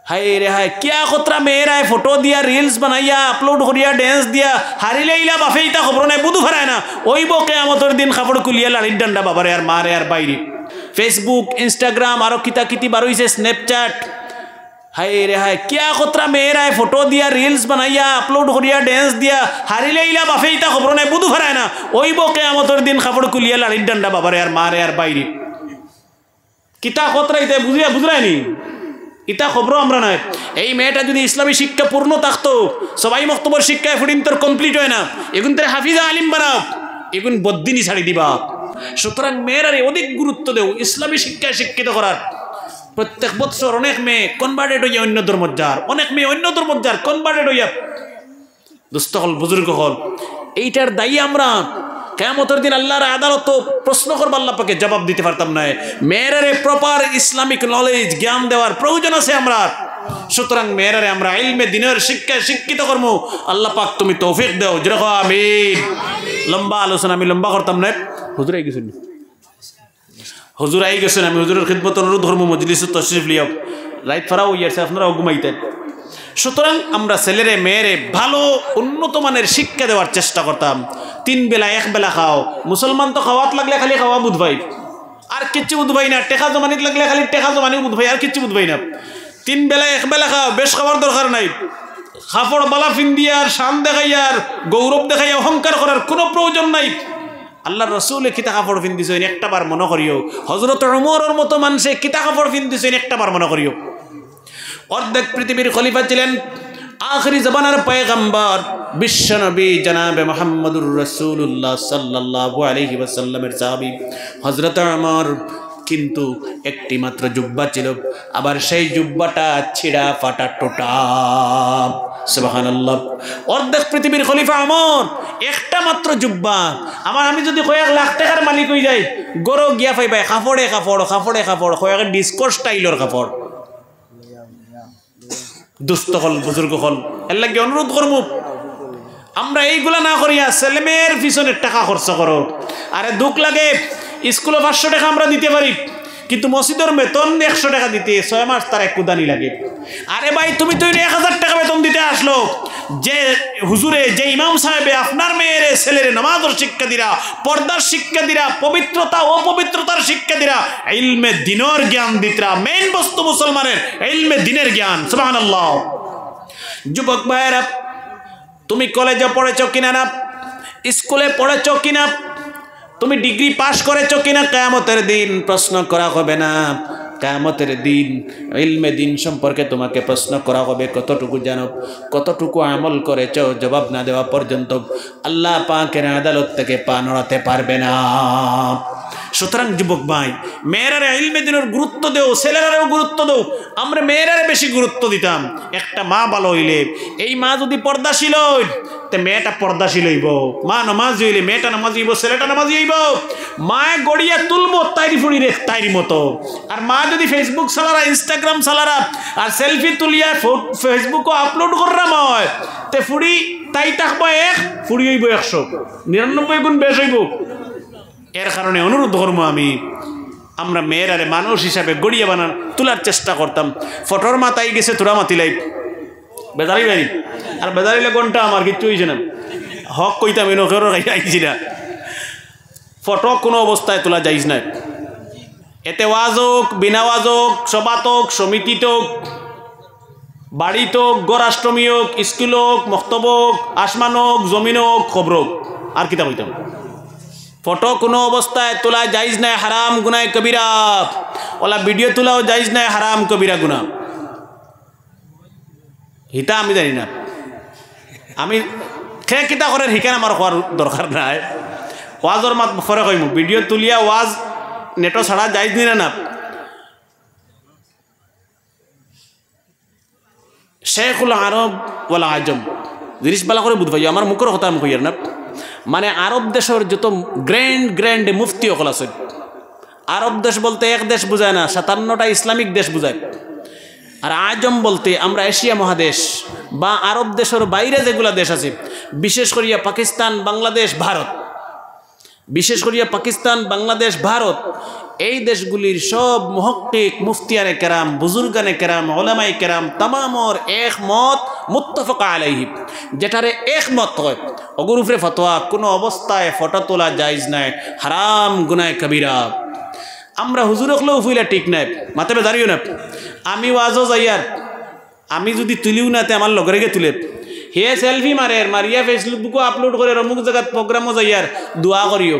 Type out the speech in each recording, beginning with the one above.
हाय रे हाय क्या खतरा मेरा है फोटो दिया रील्स बनाइया अपलोड करिया डांस दिया हारिले इला बाफे इता खबर নাই বুধু ফেরায় না ওইব কিয়ামতের দিন খবর কুলিয়া লাড়ির ডান্ডা বাবারে আর মারে আর বাইরে ফেসবুক ইনস্টাগ্রাম আরো কিতা কিতি বার হইছে স্ন্যাপচ্যাট हाय रे हाय क्या खतरा मेरा है फोटो दिया रील्स बनाइया अपलोड करिया डांस दिया हारिले इला बाफे इता खबर নাই বুধু ফেরায় না ওইব কিয়ামতের দিন খবর কুলিয়া লাড়ির ডান্ডা বাবারে আর মারে আর বাইরে কিতা খতরা ইতে বুঝরাইনি ইতা খবর আমরা নাই এই মেয়েটা যদি ইসলামী শিক্ষা পূর্ণ থাকতো সবাই মক্তবর শিক্ষায় ফুডিন তোর কমপ্লিট হয় না এগুন তোর হাফিজা আলিম বানাও এগুন বদ্দিনী ছাড়ি দিবা সুতরাং মেয়েরারে অধিক গুরুত্ব দেও ইসলামী শিক্ষায় শিক্ষিত করার প্রত্যেক বছর অনেক মেয়ে কনভার্টেড হইয়া অন্য ধর্মত যার অনেক মেয়ে অন্য ধর্মত যার কনভার্টেড হইয়া দুস্থ হল বুজুর্গ হল এইটার দায়ী আমরা কিয়ামতের দিন আল্লাহর আদালত প্রশ্ন করব আল্লাহ পাকে জবাব দিতে পারতাম না মেয়েরারে প্রপার ইসলামিক নলেজ জ্ঞান দেওয়ার প্রয়োজন আছে আমরা সুতরাং মেয়েরারে আমরা ইলমে দ্বীনের শিক্ষায় শিক্ষিত করব আল্লাহ পাক তুমি তৌফিক দাও জোরে কও আমিন লম্বা আলোচনা আমি লম্বা করতাম না হুজুর আই গেছেন আমি হুজুরের খিদমত অনুরোধ ধর্ম মজলিসে তশরিফ লিয়াও রাইত ফারাও ইয়ারছে আপনারা ঘুমাইতেন সুতরাং আমরা ছেলেরে মেয়েরে ভালো উন্নত মানের শিক্ষা দেওয়ার চেষ্টা করতাম 3 বেলা 1 বেলা খাও মুসলমান তো খাওয়াত লাগলে খালি খাওয়া বুধ ভাই আর কিচ্ছু বুধ ভাই না টেকা জমানিত লাগলে খালি টেকা জমানি বুধ ভাই আর কিচ্ছু বুধ ভাই না 3 বেলা 1 বেলা খাও বেশ খাওয়ার দরকার নাই খাফড় বালা ফিন্দিয়ার শান দেখাইয়ার গৌরব দেখাইয়া অহংকার করার কোনো প্রয়োজন নাই আল্লাহর রাসূল কিতা কাপড় ফিন্দিছেন একটা বার মনে করিও হযরত ওমরের মতো মানুষে কিতা কাপড় ফিন্দিছেন একটা বার মনে করিও অর্ধেক পৃথিবীর খলিফা ছিলেন আখেরি জামানার পয়গম্বর বিশ্বনবী জনাবে মুহাম্মদুর রাসূলুল্লাহ সাল্লাল্লাহু আলাইহি ওয়াসাল্লামের সাহাবী হযরত ওমর কিন্তু একটি মাত্র জুব্বা ছিল আবার সেই জুব্বাটা ছিঁড়া ফাটা টোটা সুবহানাল্লাহ অর্ধেক পৃথিবীর খলিফা ওমর একটা মাত্র জুব্বা আমার আমি যদি কয়েক লাখ টাকার মালিক হই যাই গরো গিয়া পাইবাই কাপড়ে কয়েক ডিসকো স্টাইলের কাপড় দুস্থ হল বুজুর্গ হল এর লাগে অনুরোধ করবো আমরা এইগুলা না করিয়া ছেলেমেয়ের পিছনে টাকা খরচ করো আরে দুঃখ লাগে স্কুলে 500 টাকা আমরা দিতে পারি কিন্তু মসজিদের বেতন 100 টাকা দিতে 6 মাস তার এক কুদানি লাগে আরে ভাই তুমি তো 1000 টাকা বেতন দিতে আসলো যে হুজুরে যে ইমাম সাহেবে আপনার মেয়েরে ছেলেরে নামাজের শিক্ষা দিরা পর্দার শিক্ষা দিরা পবিত্রতা অপবিত্রতার শিক্ষা দিরা ইলমে দ্বীনের জ্ঞান দিতরা মেইন বস্তু মুসলমানের ইলমে দ্বীনের জ্ঞান সুবহানাল্লাহ যুবক ভাইরা তুমি কলেজে পড়েছো কিনা না স্কুলে পড়েছো কিনা তুমি ডিগ্রি পাস করেছো কিনা কিয়ামতের দিন প্রশ্ন করা হবে না কিয়ামতের দিন ইলমে দ্বীন সম্পর্কে তোমাকে প্রশ্ন করা হবে কতটুকু জানো কতটুকু আমল করেছো জবাব না দেওয়া পর্যন্ত আল্লাহ পাকের আদালত থেকে পা নড়াতে পারবে না সুতরাং যুবক ভাই মেয়েরারে ইলমে দ্বীনের গুরুত্ব দেও ছেলেরারেও গুরুত্ব দেও আমরা মেয়েরারে বেশি গুরুত্ব দিতাম একটা মা ভালো হইলে এই মা যদি পর্দাশীল হই তে মেয়েটা পর্দাশীল হইব মা নামাজ হইলে মেয়েটা নামাজ হইব ছেলেটা নামাজ হইব মায়ে গড়িয়া তুলবো তাইরি ফুড়ি রে তাইরি মতো আর মা যদি ফেসবুক চালারা ইনস্টাগ্রাম চালারা আর সেলফি তুলিয়া ফেসবুকও আপলোড কররাম হয় তে ফুড়ি তাই থাকবো 1 ফুড়ি হইব 100 99 গুণ বেশ হইব এর কারণে অনুরোধ করবো আমরা মেয়েরারে মানুষ হিসাবে গড়িয়ে বানান তোলার চেষ্টা করতাম ফটোর মাথায় গেছে তোরা মাতিলাই বেজারি বাড়ি আর বেজারিলে ঘন্টা আমার কিচ্ছু হয়েছে না হক কইতাম এনেও আইছি না ফটো কোনো অবস্থায় তোলা যাইস না এতে ওয়াজ হোক বিনা ওয়াজ হোক সভাত হোক সমিতিত হোক বাড়িত হোক গড়াষ্টমী হোক স্কুল হোক মক্তব হোক আসমান হোক জমিন হোক খবর হোক আর কিতাব হইতাম ফটো কোনো অবস্থায় তোলা যাইজ নাই হারাম গুনায় কবিরা ওলা ভিডিও তোলাও যাইজ নাই হারাম কবিরা গুনাহ হিতা আমি জানি না আমি খে কিতা করেন হিকান আমার হওয়ার দরকার নাই ওয়াজর মাত ফরে কইমু ভিডিও তুলিয়া ওয়াজ নেটো ছাড়া যাইজ নিনা না শেখুল আরব ওয়াল আজম জিনিস বালা করে বুঝবাই আমার মুখের কথা আমি কইয়ার না মানে আরব দেশের যত গ্র্যান্ড মুফতি অকল আছে আরব দেশ বলতে এক দেশ বুঝায় না 57টা ইসলামিক দেশ বুঝায় আর আজম বলতে আমরা এশিয়া মহাদেশ বা আরব দেশের বাইরে যেগুলা দেশ আছে বিশেষ করিয়া পাকিস্তান বাংলাদেশ ভারত বিশেষ করিয়া পাকিস্তান বাংলাদেশ ভারত এই দেশগুলির সব মুহাক্কিক মুফতিয়ানে কেরাম বুজুর্গানে কেরাম ওলামাই কেরাম তামামর একমত মুত্তাফাক আলাইহি যেটারে একমত হয় ওগুর উপরে ফতোয়া কোনো অবস্থায় ফটো তোলা জায়েজ নাই হারাম গুনায় কবিরা আমরা হুজুর হলেও ফুইলা ঠিক নাই মাথাবে দাঁড়িয়েও না আমি ওয়াজও যাইয়ার আমি যদি তুলিও না তে আমার লগরে গে তুলে হে সেলফি মারিয়া ফেসবুকও আপলোড করে অমুক জায়গাত প্রোগ্রামও যাইয়ার দোয়া করিও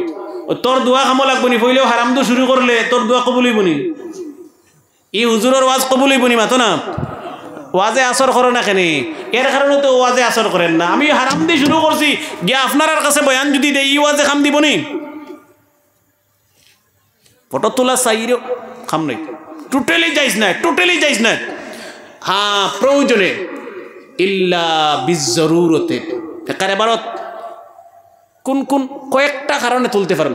তোর দোয়া খামো লাগবো নি পইলেও হারাম তো শুরু করলে তোর দোয়া কবুল হইব নি ই হুজুরের ওয়াজ কবুল হইব নি মাতো না ওয়াজে আসর করো না কেন এর কারণে তো ওয়াজে আসর করেন না আমি হারাম দিয়ে শুরু করছি গিয়া আপনার কাছে বয়ান যদি দেয় ই ওয়াজে খাম দিব নি ফটো তোলা চাইরেও খাম নাই টোটালি যাইস না হ্যাঁ প্রয়োজনে ইল্লা বিজরুরতে একারে বারত কোন কোন কয়েকটা কারণে তুলতে পারেন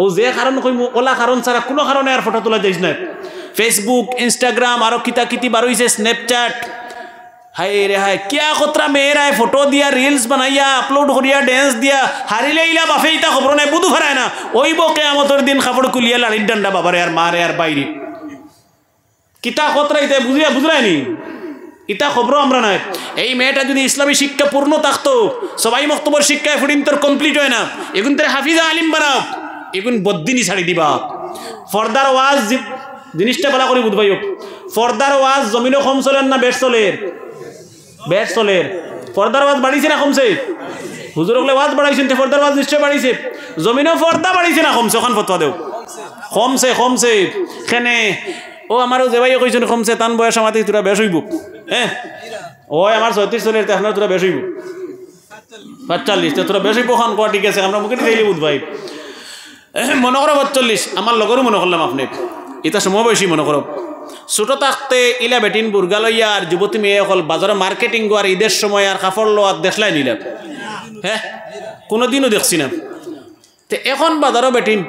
ও যে কারণ কইমু ওলা কারণ ছাড়া কোনো কারণে আর ফটো তোলা যাইস না ফেসবুক ইনস্টাগ্রাম আরো কিতা বারইছে স্ন্যাপচ্যাট হাই রে হাই কিয়া কতরা মেয়েরায় ফটো দিয়া রিলস বানাইয়া আপলোড করিয়া ড্যান্স দিয়া হারিলে ইলা বাফে ইতা খবর নাই বুধু ফেরায় না ওইব কেয়ামতের দিন কাপড় কুলিয়া লাড়ির ডান্ডা বাবারে আর মারে আর বাইরে কিতা কতরা ইতা বুঝরায়নি ইতা খবর আমরা নাই এই মেয়েটা যদি ইসলামী শিক্ষা পূর্ণ থাকতো সবাই মক্তবর শিক্ষায় ফুডিন তোর কমপ্লিট হয় না এগুন তোর হাফিজা আলিম বানাও এগুন বদ্দিনী ছাড়ি দিবা ফর্দার ওয়াজ জিনিসটা বলা করি বুধবাই ফর্দার ওয়াজ জমিনও কম চলেন না বেশ চলের ফর্দার ওয়াজ বাড়িছে না কমছে হুজুর হলে ওয়াজ বাড়াইছেন ফর্দার ওয়াজ নিশ্চয় বাড়িছে জমিনও ফর্দা বাড়িছে না কমছে ওখান ফতোয়া দেও কমছে খেনে ও আমারও যেবাই কইছেন কমছে তান বয়স আমাতে তোরা বেশ হইব হ্যাঁ ওই আমার 34 চলের আপনার তোরা বেশ হইব 45 তোরা বেশ হইব খান কোয়া ঠিক আছে আমরা মুখে দিলে বুধ ভাই মনে করো 45 আমার লগরও মনে করলাম আপনি এটা সময় বেশি মনে করো ছোটো থাকতে ইলা বেটিন বুর্গা লইয়া আর যুবতী মেয়ে হল বাজারে মার্কেটিং আর ঈদের সময় আর কাপড় লো আর দেখলাই নিলাম হ্যাঁ কোনোদিনও দেখছি না তো এখন বাজারও বেটিন